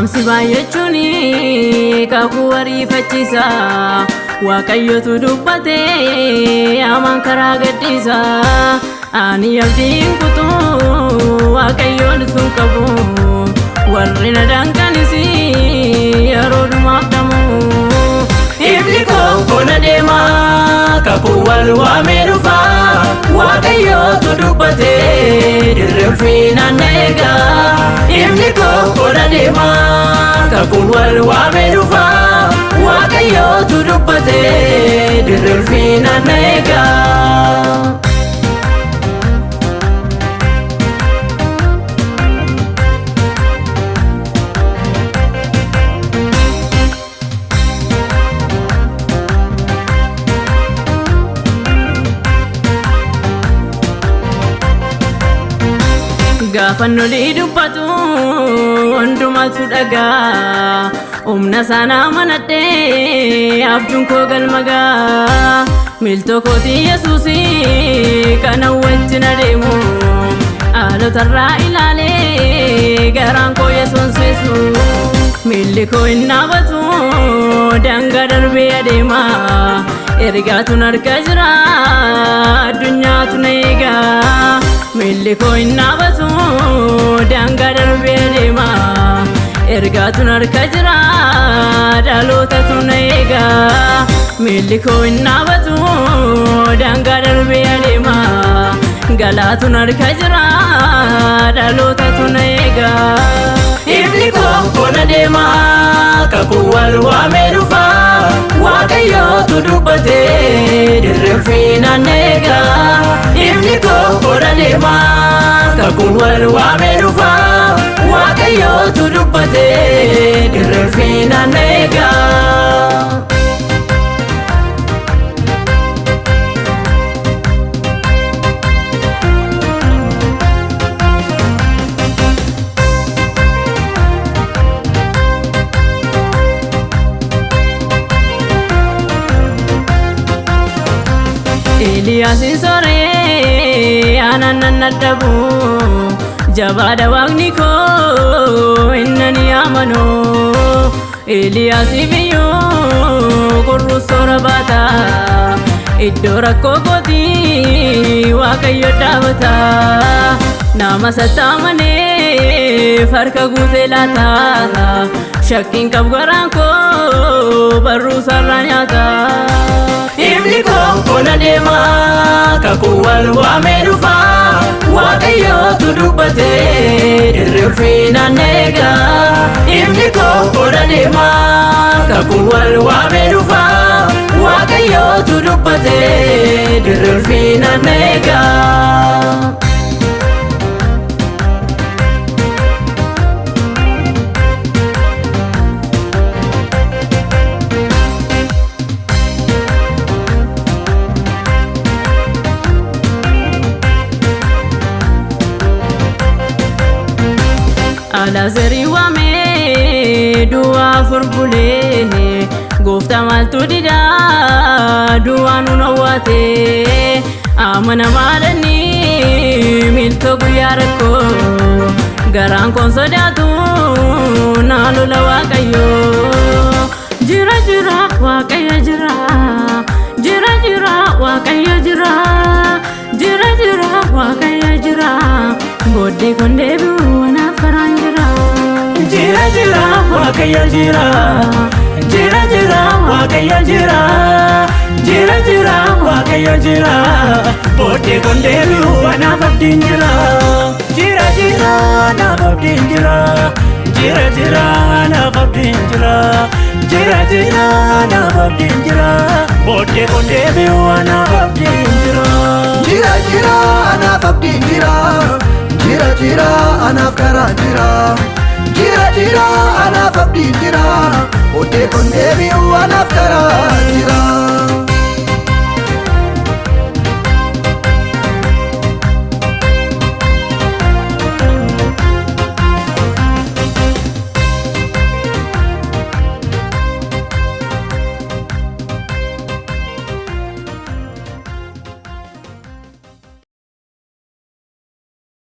Waamsi baay'achuuni kakuu ariifachiisa Waaqayyotu dubbate amaan karaa gadhiisa Ani abdiin kutuu Waaqayyoon sun qabu warri na danqanisi yeroo dhumaaf dhamu Ifni konkona deema kakuu wal waamee dhufa Waaqayyotu dubbate dirree ulfinaan na eega Ifni konkona deema kakuu wal waamee dhufa Waaqayyotu dubbate dirree ulfinaan na eega Gaafannu dubbatu hundumatu dhagaa Humna sana amanadhee abjuun koo galmagaa Miiltoo kootii Yesuusii kana wajjin adeemu Haalotarraa ilaalee garaan koo Yesuun seesu Miilli koo hin dhaabatu daangaa darbee adeema Ergaatuun harka jira addunyaatu na eega Miilli koo hin dhaabatu daangaa darbee adeema Ergaatuun harka jira dhalootatu na eega Miilli koo hin dhaabatu daangaa darbee adeema Galaatuun harka jira dhalootatu na eega Ifni konkona deema kakuu wal waamee dhufa Waaqayyotu dubbate dirree ulfinaan na eega Ifni konkona deema kakuu wal waamee dhufa Waaqayyotu dubbate dirree ulfinaan na eega Eliyaasin soree aanan nadhabu jabaadha waaqni koo innani amanu Eliyaasiif iyyuu qurru soora baata iddoo rakkoo kootii Waaqayyo dhaabata nama sattaamanee harka guutee laata shakkiin qabu garaan koo barruu sarara nyaata Ifni konkona deema kakuu wal waamee dhufa Waaqayyotu dubbate dirree ulfinaan na eega Ifni konkona deema kakuu wal waamee dhufa Waaqayyotu dubbate dirree ulfinaan na eega Alaazarii waamee du'aa furbulee Gooftaa maaltu didaa du'aa nu nawwaatee Amanamaadhanii miiltoo guyyaa rakkoo Garaan koon sodaatu naa lola Waaqayyoo Jira jira Waaqayyo jira Jira jira Waaqayyo jira Jira jira Waaqayyo jira Booddee kun deebi'u anaaf karaan jira Jira jira Waaqayyo jira Jira jira Waaqayyo jira Jira jira Waaqayyo jira Booddee kun deebi'u anaaf abdiin jira Jira jira anaaf abdiin jira Jira jira anaaf abdiin jira Jira jira anaaf abdiin jira Booddee kun deebi'u anaaf abdiin jira Jira jira anaaf abdiin jira Jira jira anaaf karaan jira Jira jira anaaf abdiin jira Booddee kun deebi'u anaaf karaa